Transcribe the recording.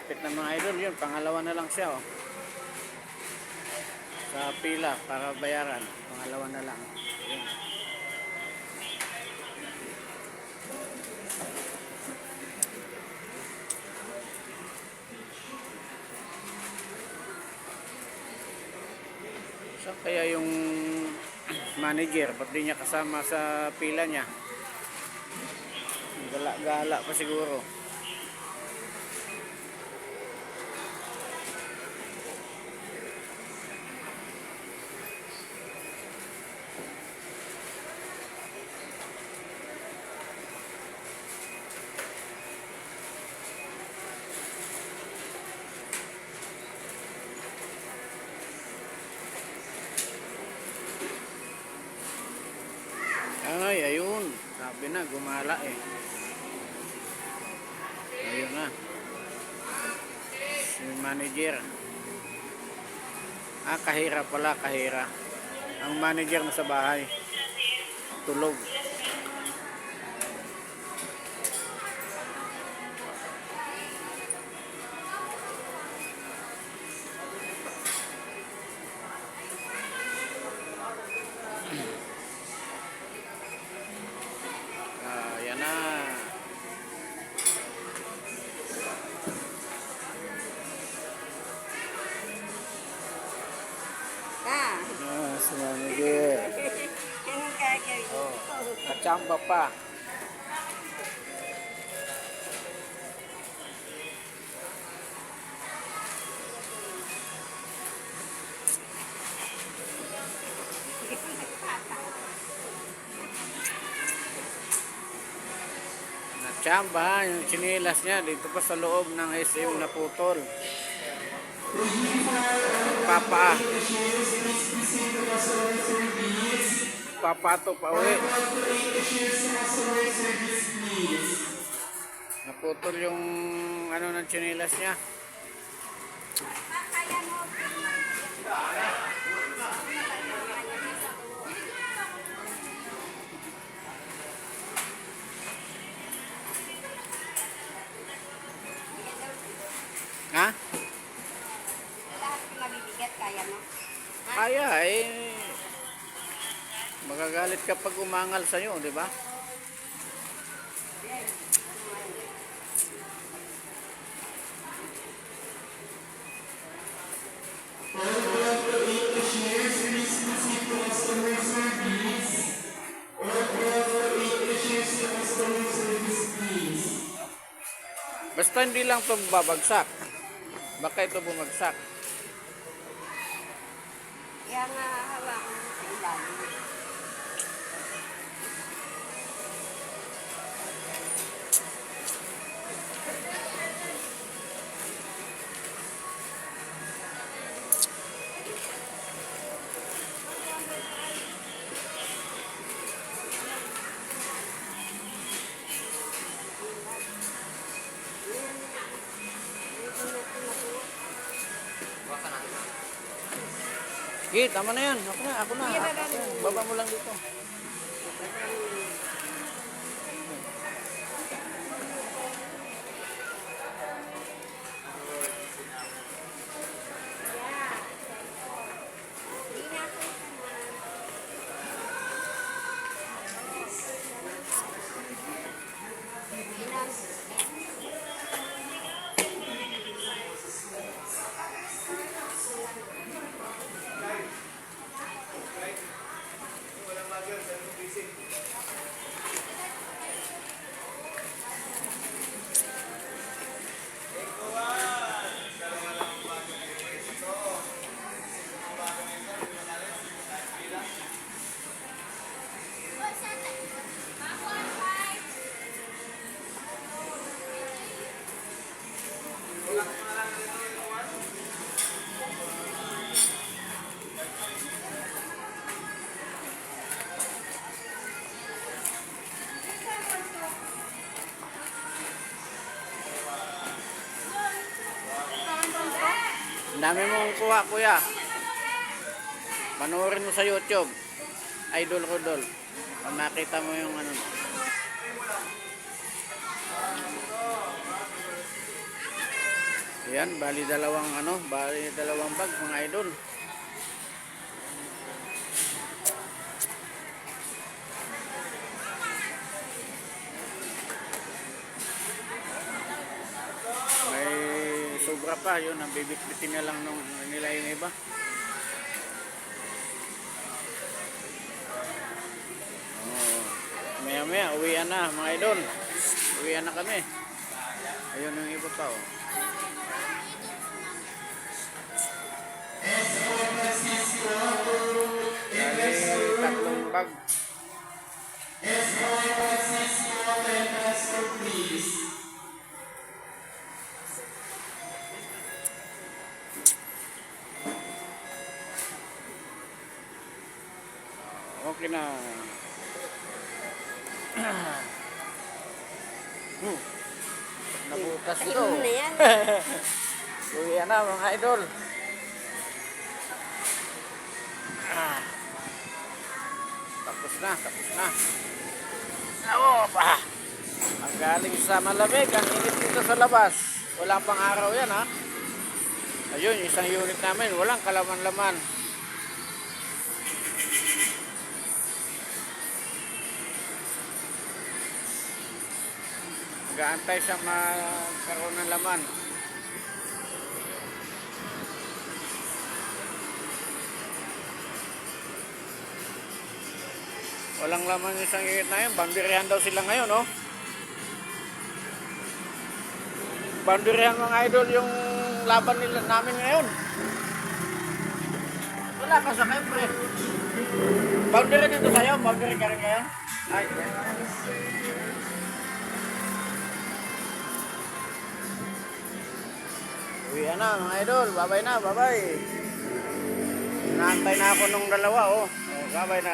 malapit na mga idol. Yun, pangalawa na lang siya, oh. Sa pila para bayaran. Pangalawa na lang. Yun. So, kaya yung manager, ba't di niya kasama sa pila niya? Gala-gala pa siguro. Ay, ayun. Sabi na, gumala eh. Ayun na. Si manager. Ah, kahira pala, kahira. Ang manager na sa bahay. Tulog. Yan na. Si manager. Anong gagawin? Oh, kachamba pa. Nachamba yung chinilas niya dito pa sa loob ng SM naputol. Papato pa uwi. Naputol yung ano ng chinilas niya. Ha? Lahat ng mabibigat, kaya mo? Kaya eh. Magagalit kapag umangal sa'yo, di ba? Basta hindi lang ito babagsak. Baka ito bumagsak. Kaya nga hawakan mo sa ilalim. Okay, tama na yan. Ako na. Baba mo lang dito. Ang dami mong kuha, kuya. Panoorin mo sa YouTube. Idol Rodol. Pag makita mo yung ano. Yan, bali dalawang bag mga idol. May sobra pa yun, ang bibitbitin na lang nila yung iba. Oh, maya maya, uwian na mga idol. Uwian na kami. Ayun yung iba pa oh. Dali, tatlong bag. Okay na. Nabutas Tayo to. na yan. Uwian na mga idol. Tapos na, tapos na. Oo pa. Ang galing sa malamig, ang init dito sa labas. Wala pang araw yan ha. Ayun, isang unit namin, walang kalaman-laman. Nag-aantay siya magkaroon ng laman. Walang laman yung isang unit na yun. Bandirihan daw sila ngayon, oh. Bandirihan mga idol yung laban nila namin ngayon. Wala ka sa kayo, pre. Boundary dito sa'yo? Boundary ka rin ngayon? Ay, uwi na mga idol. Bye-bye na, bye-bye. Naantay na ako nung dalawa, oh. Bye-bye na.